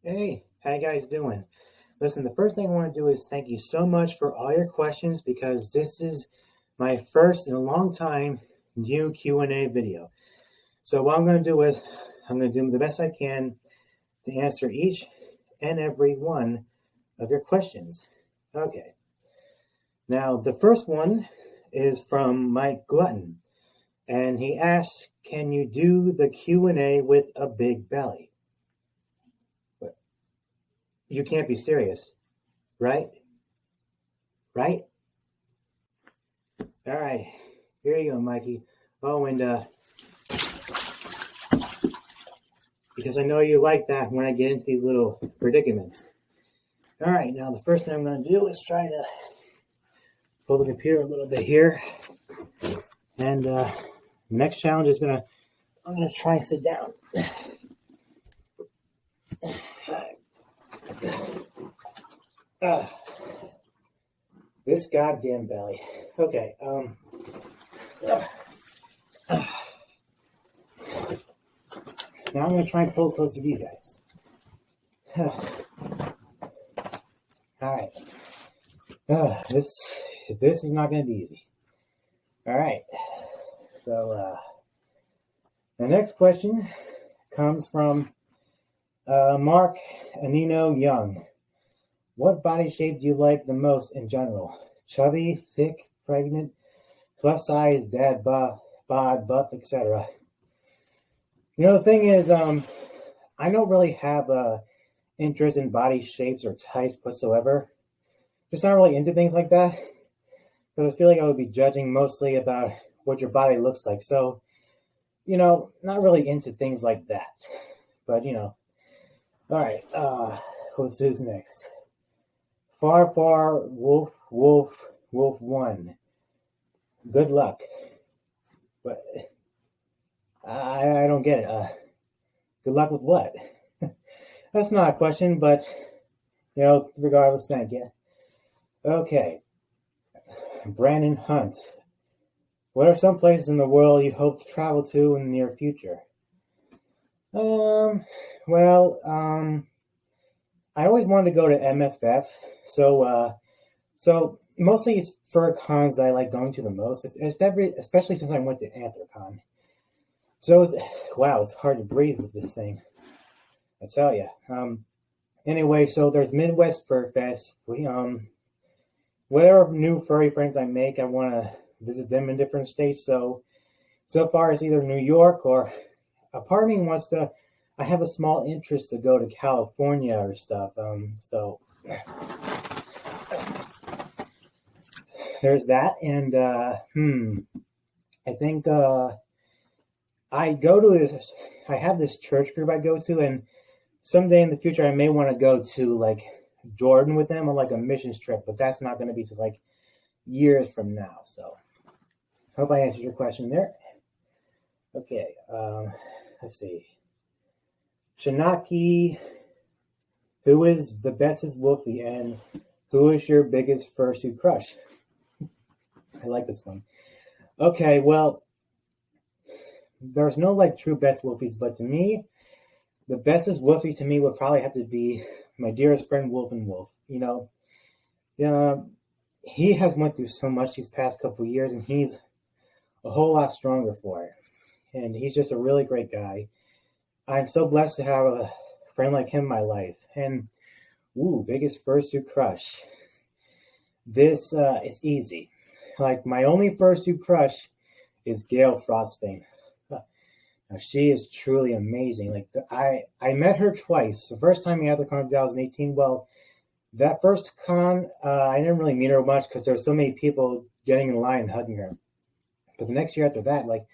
Hey, how you guys doing? Listen, the first thing I want to do is thank you so much for all your questions because this is my first in a long time new Q&A video. So what I'm going to do is I'm going to do the best I can to answer each and every one of your questions. Okay. Now, the first one is from Mike Glutton, and he asks, "Can you do the Q&A with a big belly?" You can't be serious, right? Right? All right, here you go, Mikey. Oh, and because I know you like that when I get into these little predicaments. All right, now the first thing I'm going to do is try to pull the computer a little bit here. And next challenge is I'm going to try and sit down. This goddamn belly. Okay, now I'm going to try and pull closer to you guys. All right. This is not going to be easy. All right. So the next question comes from Mark Anino Young. What body shape do you like the most in general? Chubby, thick, pregnant, plus size, dad, bod, buff, etc. You know, the thing is, I don't really have interest in body shapes or types whatsoever. Just not really into things like that. Because I feel like I would be judging mostly about what your body looks like. So, you know, not really into things like that. But, you know. All right. Who's next? Far, Wolf 1. Good luck. But I don't get it. Good luck with what? That's not a question, but, you know, regardless, thank you. Okay. Brandon Hunt. What are some places in the world you hope to travel to in the near future? I always wanted to go to MFF, so mostly it's fur cons I like going to the most, especially since I went to AntherCon. So it's hard to breathe with this thing, I tell you. Anyway, so there's Midwest Fur Fest. Whatever new furry friends I make, I want to visit them in different states. So far it's either New York or a part of me wants to. I have a small interest to go to California or stuff. So there's that, and I think I go to this. I have this church group I go to, and someday in the future I may want to go to like Jordan with them on like a missions trip, but that's not going to be to like years from now. So hope I answered your question there. Okay, let's see. Shanaki, who is the bestest Wolfy, and who is your biggest fursuit crush? I like this one. Okay, well, there's no like true best Wolfies, but to me, the bestest Wolfie to me would probably have to be my dearest friend Wolf and Wolf. You know, he has went through so much these past couple of years, and he's a whole lot stronger for it. And he's just a really great guy. I'm so blessed to have a friend like him in my life. And, biggest fursuit crush. This is easy. Like, my only fursuit crush is Gail Frostbane. Now, she is truly amazing. Like, I met her twice. The first time at the con 2018, well, that first con, I didn't really meet her much because there were so many people getting in line and hugging her. But the next year after that, like,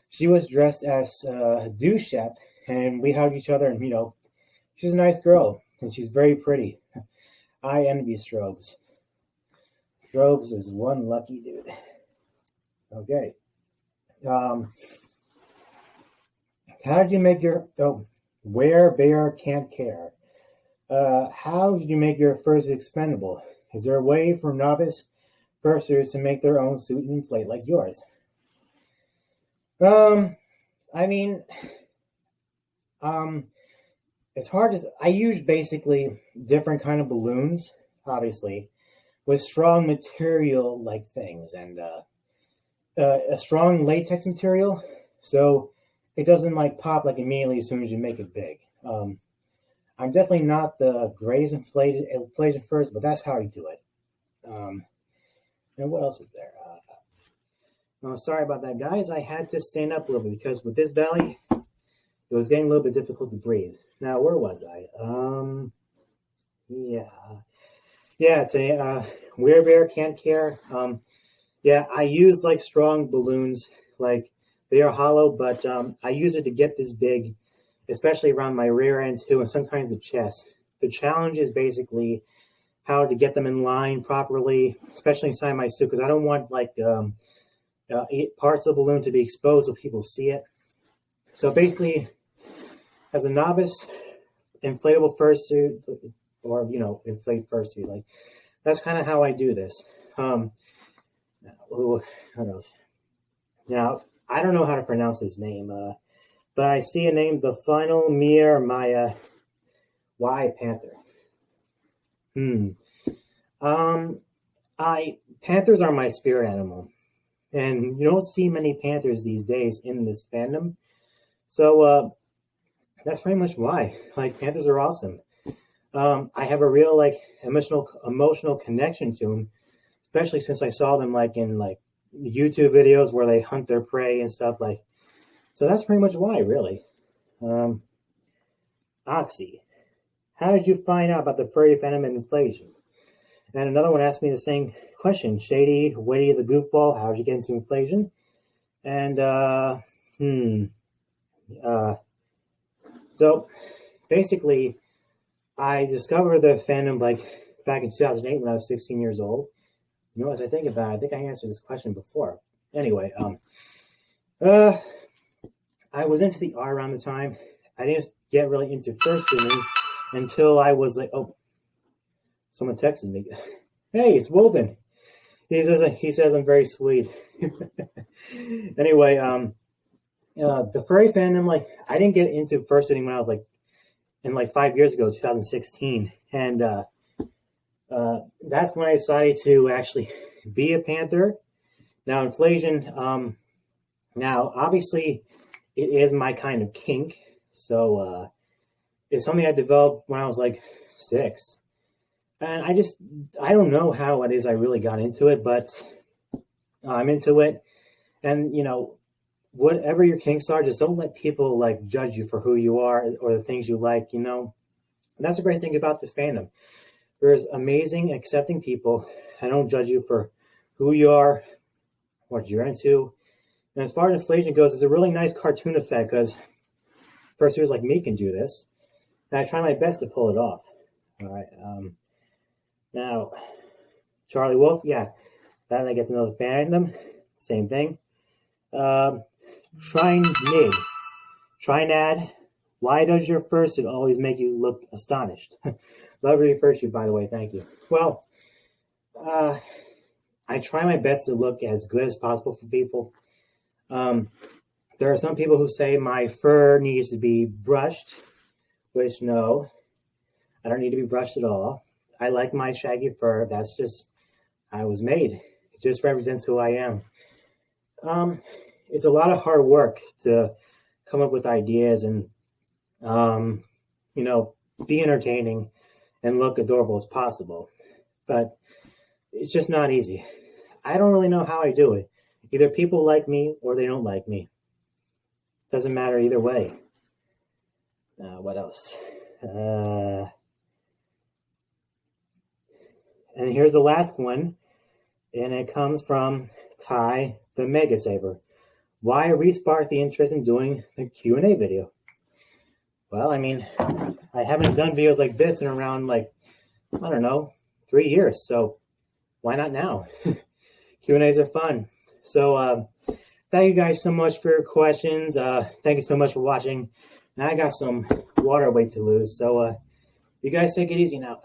she was dressed as Duchette, and we hugged each other, and, you know, she's a nice girl, and she's very pretty. I envy Strobes. Strobes is one lucky dude. Okay. How did you make your... Where Bear Can't Care. How did you make your first expendable? Is there a way for novice fursuiters to make their own suit and inflate like yours? I mean, it's hard to. I use basically different kind of balloons, obviously, with strong material like things, and a strong latex material, so it doesn't like pop like immediately as soon as you make it big. I'm definitely not the greatest inflation first, but that's how I do it. And what else is there? Oh, sorry about that, guys. I had to stand up a little bit because with this belly, it was getting a little bit difficult to breathe. Now, where was I? Yeah. Today, Weird Bear Can't Care. Yeah, I use like strong balloons. Like they are hollow, but I use it to get this big, especially around my rear end too, and sometimes the chest. The challenge is basically how to get them in line properly, especially inside my suit, because I don't want like parts of the balloon to be exposed so people see it. So basically, as a novice, inflatable fursuit, or inflate fursuit, like that's kind of how I do this. What else? Now I don't know how to pronounce his name, but I see a name, the final Mir Maya Y Panther. Panthers are my spirit animal, and you don't see many panthers these days in this fandom. So that's pretty much why. Like panthers are awesome. I have a real like emotional connection to them, especially since I saw them like in like YouTube videos where they hunt their prey and stuff like. So that's pretty much why, really. Oxy, how did you find out about the furry venom and inflation? And another one asked me the same question. Shady, Witty the Goofball, how did you get into inflation? And, so basically, I discovered the fandom like back in 2008 when I was 16 years old. You know, as I think about it, I think I answered this question before. Anyway, I was into the art around the time. I didn't get really into fursuiting until I was like, oh, someone texted me. Hey, it's Wolfy. He says I'm very sweet. Anyway, the furry fandom, like I didn't get into fursuiting when I was like 5 years ago, 2016, and that's when I decided to actually be a panther. Now, inflation. Now, obviously, it is my kind of kink, so it's something I developed when I was like 6. And I don't know how it is I really got into it, but I'm into it. And, whatever your kinks are, just don't let people like judge you for who you are or the things you like, And that's the great thing about this fandom. There's amazing, accepting people. I don't judge you for who you are, what you're into. And as far as inflation goes, it's a really nice cartoon effect because fursuiters like me can do this. And I try my best to pull it off. All right. Now, Charlie Wolf, yeah, that I get to know the fandom. Same thing. Trinad, why does your fursuit always make you look astonished? Love your fursuit, by the way. Thank you. Well, I try my best to look as good as possible for people. There are some people who say my fur needs to be brushed, which no, I don't need to be brushed at all. I like my shaggy fur. That's just I was made. It just represents who I am. It's a lot of hard work to come up with ideas and, be entertaining and look adorable as possible. But it's just not easy. I don't really know how I do it. Either people like me or they don't like me. Doesn't matter either way. What else? And here's the last one. And it comes from Ty the Mega Saber. Why respark the interest in doing the Q&A video? Well, I mean, I haven't done videos like this in around 3 years. So why not now? Q&As are fun. So thank you guys so much for your questions. Thank you so much for watching. Now I got some water weight to lose. So you guys take it easy now.